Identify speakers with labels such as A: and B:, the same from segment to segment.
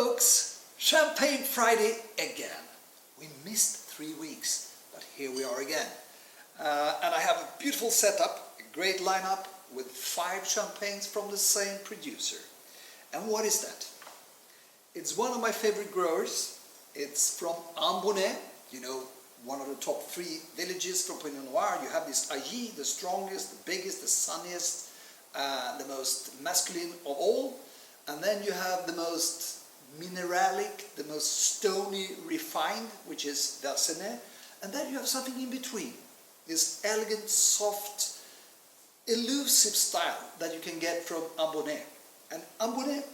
A: folks, Champagne Friday again. We missed 3 weeks, but here we are again. And I have a beautiful setup, a great lineup with 5 champagnes from the same producer. And what is that? It's one of my favorite growers. It's from Ambonnet, you know, one of the top 3 villages from Pinot Noir. You have this Ailly, the strongest, the biggest, the sunniest, the most masculine of all. And then you have the most mineralic, the most stony refined, which is Versenet. And then you have something in between. This elegant, soft, elusive style that you can get from Ambonnet. And Ambonnet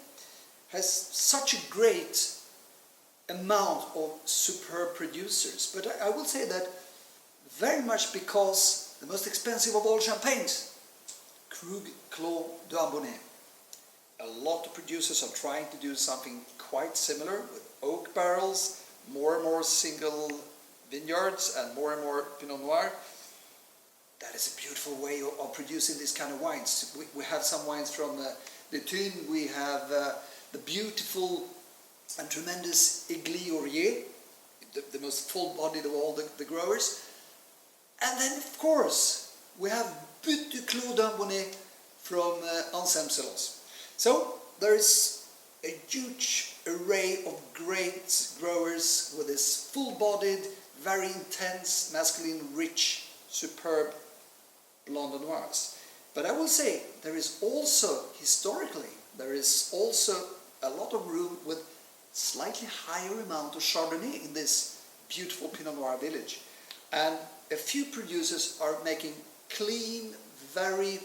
A: has such a great amount of superb producers. But I will say that very much because the most expensive of all champagnes, Krug Clos d'Ambonnet. A lot of producers are trying to do something quite similar with oak barrels, more and more single vineyards and more Pinot Noir. That is a beautiful way of producing this kind of wines. We have some wines from the Thun. We have the beautiful and tremendous Ailly, the most full-bodied of all the growers. And then, of course, we have But du Clos d'Ambonnet from Anselme-Celos. So there is a huge array of great growers with this full-bodied, very intense, masculine, rich, superb Blonde Noirs. But I will say there is also, historically, there is also a lot of room with slightly higher amount of Chardonnay in this beautiful Pinot Noir village. And a few producers are making clean, very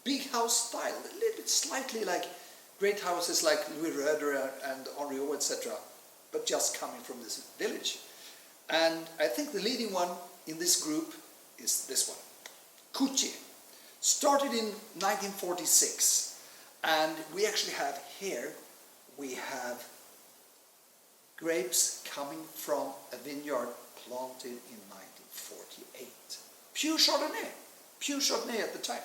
A: big house style, a little bit slightly like great houses like Louis Roeder and Henriot, etc., but just coming from this village. And I think the leading one in this group is this one, Coutier. Started in 1946, and we actually have here, we have grapes coming from a vineyard planted in 1948. Pure Chardonnay at the time.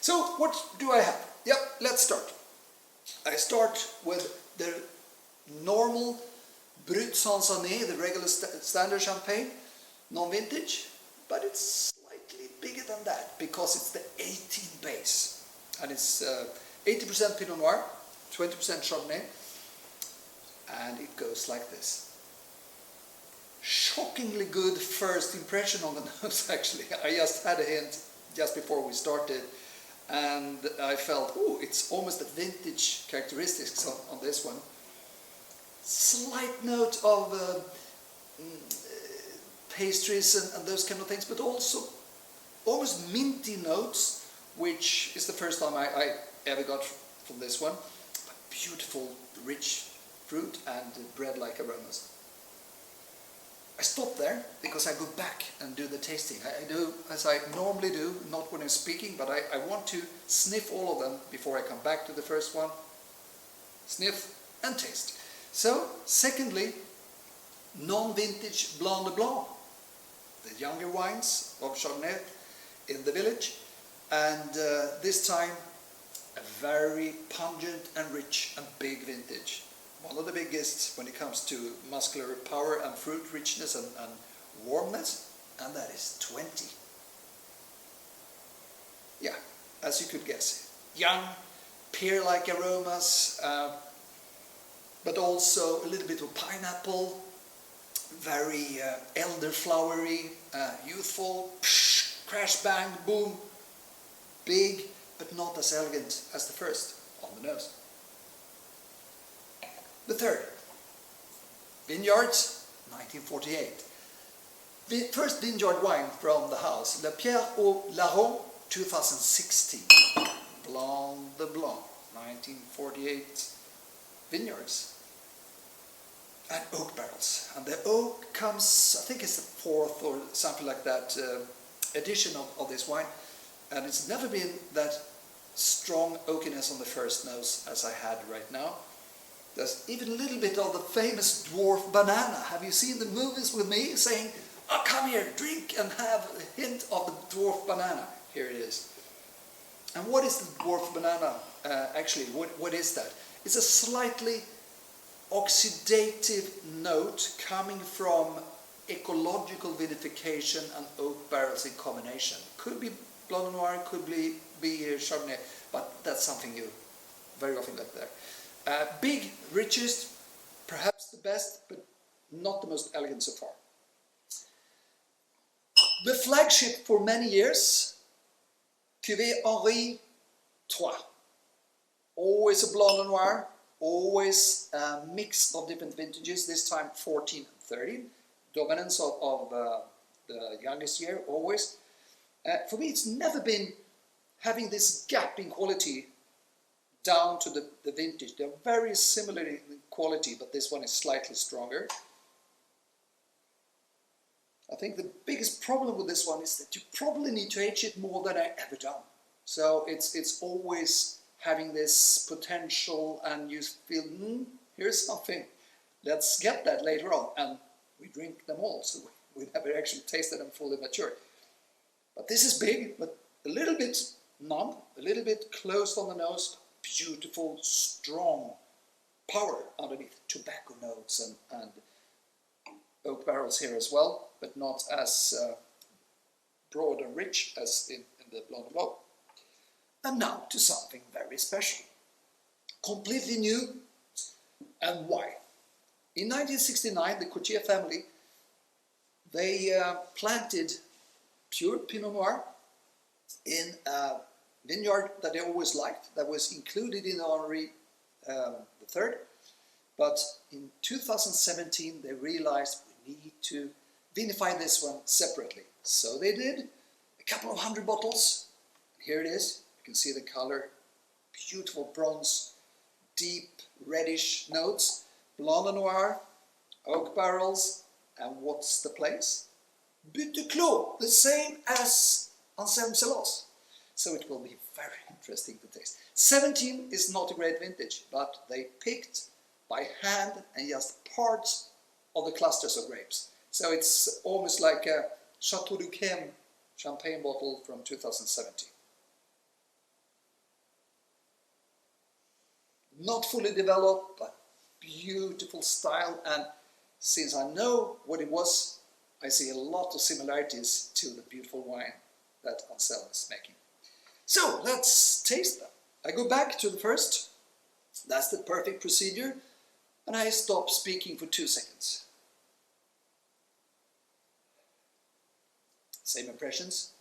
A: So what do I have? Yep, let's start. I start with the normal Brut Sansané, the regular standard champagne, non-vintage, but it's slightly bigger than that because it's the 18 base. And it's 80% Pinot Noir, 20% Chardonnay, and it goes like this. Shockingly good first impression on the nose, actually. I just had a hint just before we started, and I felt, oh, it's almost the vintage characteristics on this one. Slight note of pastries and those kind of things, but also almost minty notes, which is the first time I ever got from this one. Beautiful, rich fruit and bread-like aromas. I stop there because I go back and do the tasting. I do as I normally do, not when I'm speaking, but I want to sniff all of them before I come back to the first one. Sniff and taste. So, secondly, non-vintage Blanc de Blanc, the younger wines of Chardonnay in the village, and this time a very pungent and rich and big vintage. One of the biggest when it comes to muscular power and fruit richness and warmness, and that is 20. Yeah, as you could guess. Young, pear-like aromas, but also a little bit of pineapple, very elderflowery, youthful, crash bang, boom, big, but not as elegant as the first on the nose. The third, Vineyards, 1948. The first vineyard wine from the house, La Pierre au Larron, 2016. Blanc de Blanc, 1948 vineyards. And oak barrels. And the oak comes, I think it's the 4th or something like that edition of this wine. And it's never been that strong oakiness on the first nose as I had right now. There's even a little bit of the famous dwarf banana. Have you seen the movies with me saying, oh, come here, drink and have a hint of the dwarf banana? Here it is. And what is the dwarf banana actually? What is that? It's a slightly oxidative note coming from ecological vinification and oak barrels in combination. Could be Blanc Noir, could be Chardonnay, but that's something you very often get there. Big, richest, perhaps the best, but not the most elegant so far. The flagship for many years, Cuvée Henri III. Always a Blanc Noir, always a mix of different vintages, this time 14 and 13. Dominance of the youngest year, always. For me, it's never been having this gap in quality down to the vintage. They're very similar in quality, but this one is slightly stronger. I think the biggest problem with this one is that you probably need to age it more than I ever done. So it's always having this potential, and you feel, here's something. Let's get that later on, and we drink them all, so we never actually tasted them fully mature. But this is big, but a little bit numb, a little bit closed on the nose. Beautiful, strong power underneath. Tobacco notes and oak barrels here as well, but not as broad and rich as in the Blanc de Blanc. And now to something very special. Completely new, and why? In 1969, the Coutier family, they planted pure Pinot Noir in a vineyard that they always liked, that was included in Henri III. But in 2017, they realized we need to vinify this one separately. So they did a couple of 100 bottles. Here it is. You can see the color, beautiful bronze, deep reddish notes, Blanc de Noir, oak barrels, and what's the place? But de Clos, the same as Anselme Celos. So it will be very interesting to taste. 17 is not a great vintage, but they picked by hand and just parts of the clusters of grapes. So it's almost like a Chateau du Chem champagne bottle from 2017. Not fully developed, but beautiful style, and since I know what it was, I see a lot of similarities to the beautiful wine that Anselme is making. So let's taste them. I go back to the first, that's the perfect procedure, and I stop speaking for 2 seconds. Same impressions.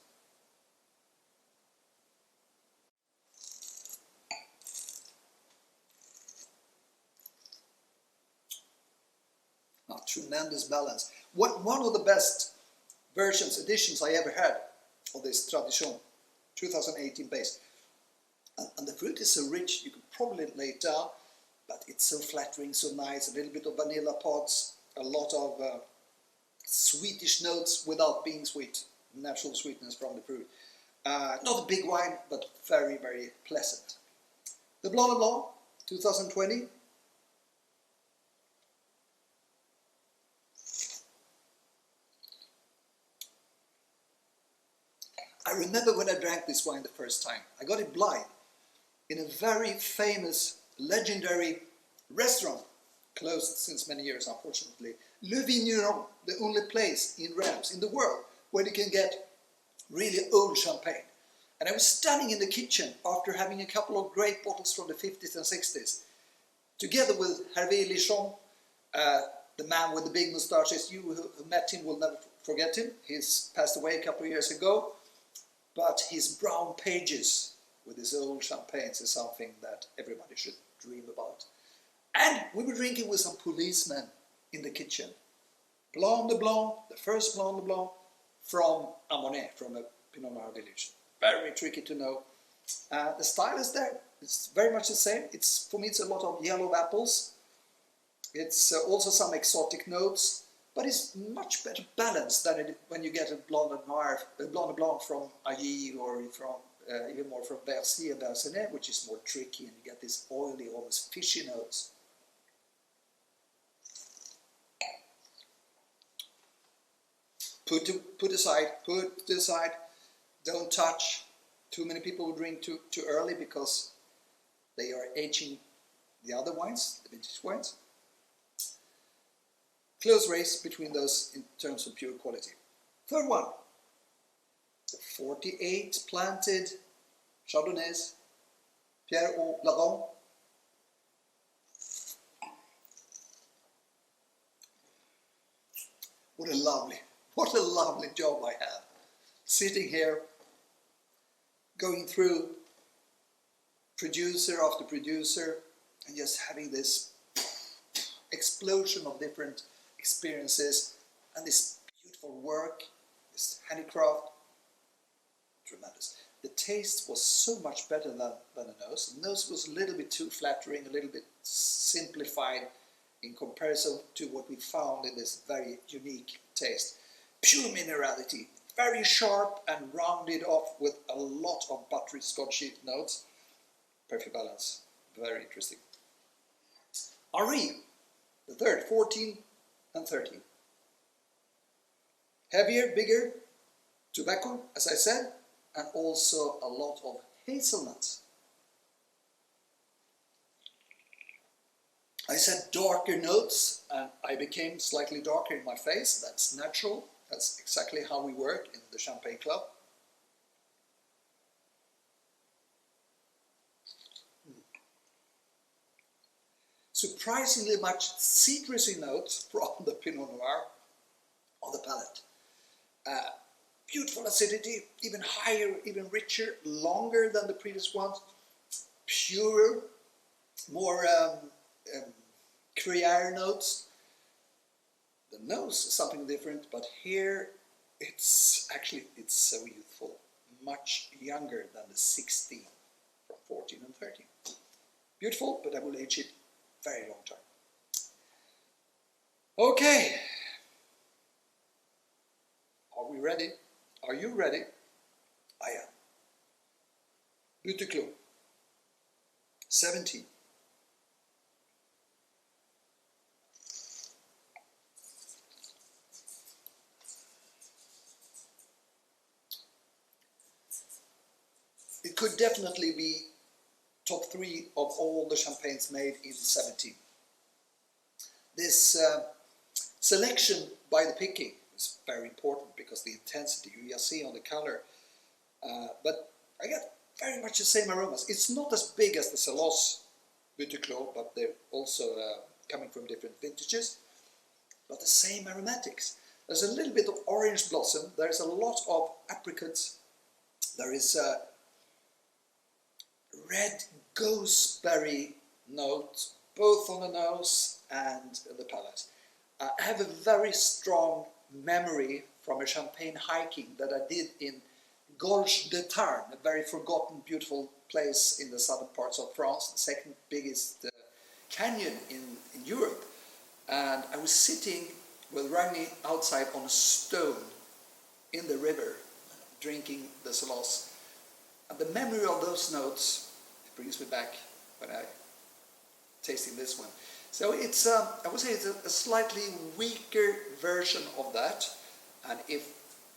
A: Tremendous balance. One of the best editions I ever had of this Tradition, 2018 base. And the fruit is so rich, you could probably lay it down, but it's so flattering, so nice, a little bit of vanilla pods, a lot of sweetish notes without being sweet, natural sweetness from the fruit. Not a big wine, but very, very pleasant. The Blanc de Blanc, 2020. I remember when I drank this wine the first time. I got it blind in a very famous, legendary restaurant, closed since many years, unfortunately. Le Vigneron, the only place in Reims, in the world, where you can get really old champagne. And I was standing in the kitchen after having a couple of great bottles from the 50s and 60s, together with Hervé Lichon, the man with the big moustaches. You who met him will never forget him. He's passed away a couple of years ago. But his brown pages with his old champagnes is something that everybody should dream about. And we were drinking with some policemen in the kitchen. Blanc de Blanc, the first Blanc de Blanc from Amonet, from a Pinot Noir village. Very tricky to know. The style is there. It's very much the same. For me, it's a lot of yellow apples. It's also some exotic notes. But it's much better balanced than when you get a Blanc de Blanc from Ailly, or from even more from Bercy and Bercenay, which is more tricky, and you get this oily, almost fishy notes. Put aside, don't touch. Too many people will drink too early because they are aging the other wines, the vintage wines. close race between those in terms of pure quality. Third one, 48 planted Chardonnays, Pierre au Laron. What a lovely job I had. Sitting here, going through producer after producer, and just having this explosion of different experiences, and this beautiful work, this handicraft, tremendous. The taste was so much better than the nose. The nose was a little bit too flattering, a little bit simplified in comparison to what we found in this very unique taste. Pure minerality, very sharp and rounded off with a lot of buttery Scotchy notes. Perfect balance, very interesting. Henri, the third, 14 and 13. Heavier, bigger, tobacco, as I said, and also a lot of hazelnuts. I said darker notes, and I became slightly darker in my face. That's natural. That's exactly how we work in the Champagne Club. Surprisingly much citrusy notes from the Pinot Noir on the palate. Beautiful acidity, even higher, even richer, longer than the previous ones. Purer, more Coutier notes. The nose is something different, but here it's so youthful, much younger than the 16 from 14 and 13. Beautiful, but I will age it very long time. Okay, are we ready? Are you ready? I am. Buteclos, 17. It could definitely be top 3 of all the champagnes made in 17. This selection by the picking is very important because the intensity you just see on the color. But I get very much the same aromas. It's not as big as the Salos Buteclos, but they're also coming from different vintages. But the same aromatics. There's a little bit of orange blossom. There's a lot of apricots. There is a red gooseberry note, both on the nose and the palate. I have a very strong memory from a champagne hiking that I did in Gorge de Tarn, a very forgotten, beautiful place in the southern parts of France, the second biggest canyon in Europe. And I was sitting with Ragni outside on a stone in the river, drinking the Salos. And the memory of those notes, it brings me back when I tasting this one. So it's, I would say it's a slightly weaker version of that. And if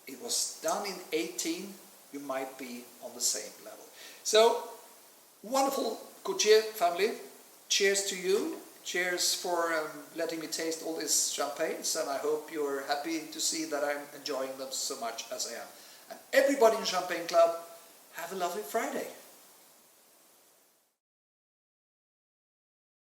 A: it was done in 18, you might be on the same level. So, wonderful Coutier family. Cheers to you. Cheers for letting me taste all these champagnes. And I hope you're happy to see that I'm enjoying them so much as I am. And everybody in Champagne Club, have a lovely Friday.